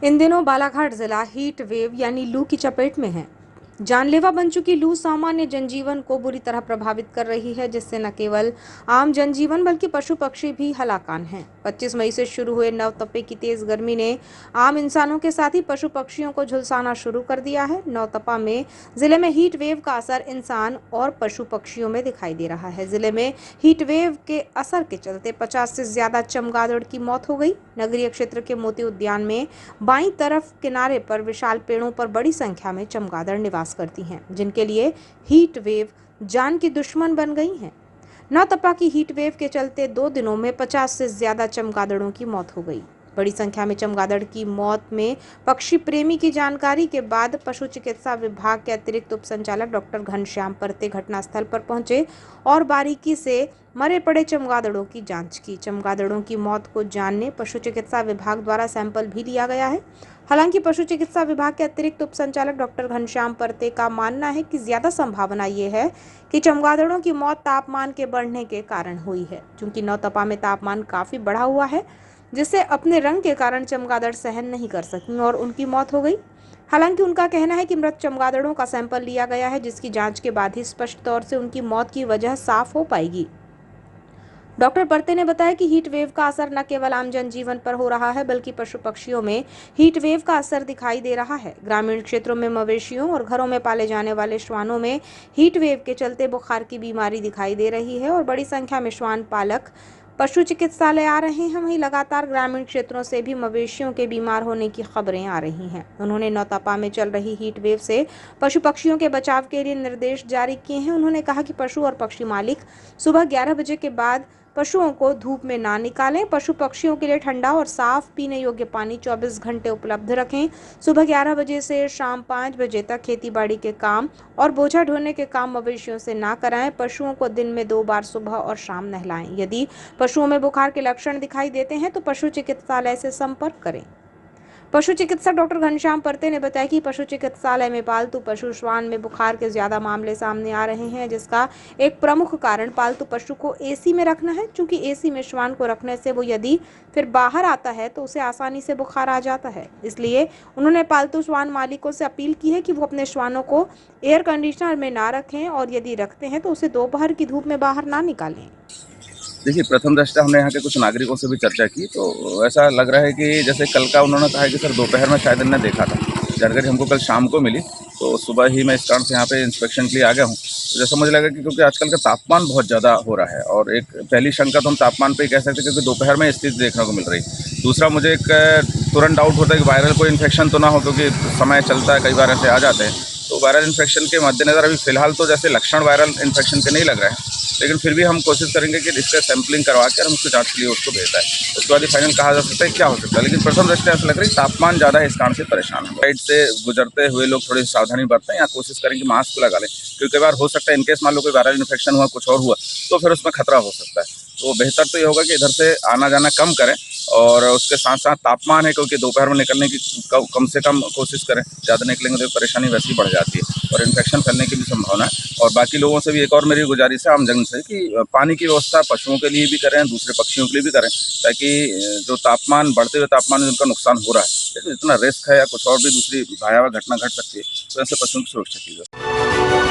इन दिनों बालाघाट जिला heat wave यानी लू की चपेट में है। जानलेवा बन चुकी लू सामान्य जनजीवन को बुरी तरह प्रभावित कर रही है, जिससे न केवल आम जनजीवन बल्कि पशु पक्षी भी हलाकान हैं। 25 मई से शुरू हुए नवतपे की तेज गर्मी ने आम इंसानों के साथ ही पशु पक्षियों को झुलसाना शुरू कर दिया है। नवतपा में जिले में हीट वेव का असर इंसान और पशु पक्षियों में दिखाई दे रहा है। जिले में हीट वेव के असर के चलते 50 से ज्यादा चमगादड़ की मौत हो गई। नगरीय क्षेत्र के मोती उद्यान में बाईं तरफ किनारे पर विशाल पेड़ों पर बड़ी संख्या में चमगादड़ निवास करती हैं, जिनके लिए हीट वेव जान की दुश्मन बन गई हैं। नवतपा की हीट वेव के चलते 2 दिनों में 50 से ज्यादा चमगादड़ों की मौत हो गई। बड़ी संख्या में चमगादड़ की मौत में पक्षी प्रेमी की जानकारी के बाद पशु चिकित्सा विभाग के अतिरिक्त उप संचालक डॉक्टर घनश्याम परते घटनास्थल पर पहुंचे और बारीकी से मरे पड़े चमगादड़ों की जांच की। चमगादड़ों की मौत को जानने पशु चिकित्सा विभाग द्वारा सैंपल भी लिया गया है। हालांकि पशु चिकित्सा विभाग के अतिरिक्त उप संचालक डॉक्टर घनश्याम परते का मानना है कि ज्यादा संभावना ये है कि चमगादड़ों की मौत तापमान के बढ़ने के कारण हुई है, क्योंकि नवतपा में तापमान काफी बढ़ा हुआ है, जिससे अपने रंग के कारण चमगादड़ सहन नहीं कर सकी और उनकी मौत हो गई। हालांकि उनका कहना है कि मृत चमगादड़ों का सैंपल लिया गया है, जिसकी जांच के बाद ही स्पष्ट तौर से उनकी मौत की वजह साफ हो पाएगी। डॉक्टर परते ने बताया कि हीट वेव का असर न केवल आम जनजीवन पर हो रहा है, बल्कि पशु पक्षियों में हीट वेव का असर दिखाई दे रहा है। ग्रामीण क्षेत्रों में मवेशियों और घरों में पाले जाने वाले श्वानों में हीट वेव के चलते बुखार की बीमारी दिखाई दे रही है और बड़ी संख्या में श्वान पालक पशु चिकित्सालय आ रहे हैं। वहीं लगातार ग्रामीण क्षेत्रों से भी मवेशियों के बीमार होने की खबरें आ रही हैं। उन्होंने नवतपा में चल रही हीट वेव से पशु पक्षियों के बचाव के लिए निर्देश जारी किए हैं। उन्होंने कहा कि पशु और पक्षी मालिक सुबह 11 बजे के बाद पशुओं को धूप में ना निकालें। पशु पक्षियों के लिए ठंडा और साफ पीने योग्य पानी 24 घंटे उपलब्ध रखें। सुबह 11 बजे से शाम 5 बजे तक खेतीबाड़ी के काम और बोझा ढोने के काम मवेशियों से ना कराएं। पशुओं को दिन में 2 बार सुबह और शाम नहलाएं। यदि पशुओं में बुखार के लक्षण दिखाई देते हैं तो पशु चिकित्सालय से संपर्क करें। पशु चिकित्सक डॉक्टर घनश्याम परते ने बताया कि पशु चिकित्सालय में पालतू पशु श्वान में बुखार के ज्यादा मामले सामने आ रहे हैं, जिसका एक प्रमुख कारण पालतू पशु को एसी में रखना है। क्योंकि एसी में श्वान को रखने से वो यदि फिर बाहर आता है तो उसे आसानी से बुखार आ जाता है। इसलिए उन्होंने पालतू श्वान मालिकों से अपील की है कि वो अपने श्वानों को एयर कंडीशनर में ना रखें और यदि रखते हैं तो उसे दोपहर की धूप में बाहर ना निकालें। देखिए, प्रथम दृष्टया हमने यहाँ के कुछ नागरिकों से भी चर्चा की, तो ऐसा लग रहा है कि जैसे कल का उन्होंने कहा है कि सर दोपहर में शायद इन्होंने देखा था। जानकारी हमको कल शाम को मिली, तो सुबह ही मैं इस कारण से यहाँ पे इंस्पेक्शन के लिए आ गया हूँ। तो जैसा मुझे लगा कि क्योंकि आजकल का तापमान बहुत ज़्यादा हो रहा है, और एक पहली शंका तो हम तापमान पे ही कह सकते हैं, क्योंकि दोपहर में स्थिति देखने को मिल रही। दूसरा, मुझे एक तुरंत डाउट होता है कि वायरल कोई इन्फेक्शन तो ना हो, क्योंकि समय चलता है, कई बार ऐसे आ जाते हैं। तो वायरल इन्फेक्शन के मद्देनज़र अभी फ़िलहाल तो जैसे लक्षण वायरल इन्फेक्शन के नहीं लग रहे हैं, लेकिन फिर भी हम कोशिश करेंगे कि इसका सैंपलिंग करवा कर हम उसको जांच के लिए उसको भेजता है। उसके बाद ही फाइनल कहा जा सकता है क्या हो सकता है। लेकिन प्रथम दृष्टया ऐसा लग रहा है तापमान ज़्यादा है, इस कारण से परेशान है। साइड से गुजरते हुए लोग थोड़ी सावधानी बरतें या कोशिश करें कि मास्क लगा लें, क्योंकि कई बार हो सकता है इनकेस मान लो कोई वायरल इन्फेक्शन हुआ, कुछ और हुआ, तो फिर उसमें खतरा हो सकता है। तो बेहतर तो ये होगा कि इधर से आना जाना कम करें, और उसके साथ साथ तापमान है क्योंकि दोपहर में निकलने की कम से कम कोशिश करें। ज़्यादा निकलेंगे तो परेशानी वैसे ही बढ़ जाती है और इन्फेक्शन फैलने की भी संभावना है। और बाकी लोगों से भी एक और मेरी गुजारिश है आम जन से कि पानी की व्यवस्था पशुओं के लिए भी करें, दूसरे पक्षियों के लिए भी करें, ताकि जो तापमान बढ़ते हुए तापमान में उनका नुकसान हो रहा है, लेकिन इतना रिस्क है या कुछ और भी दूसरी भयावह घटना घट सकती है, तो ऐसे पशुओं की सुरक्षा की जाए।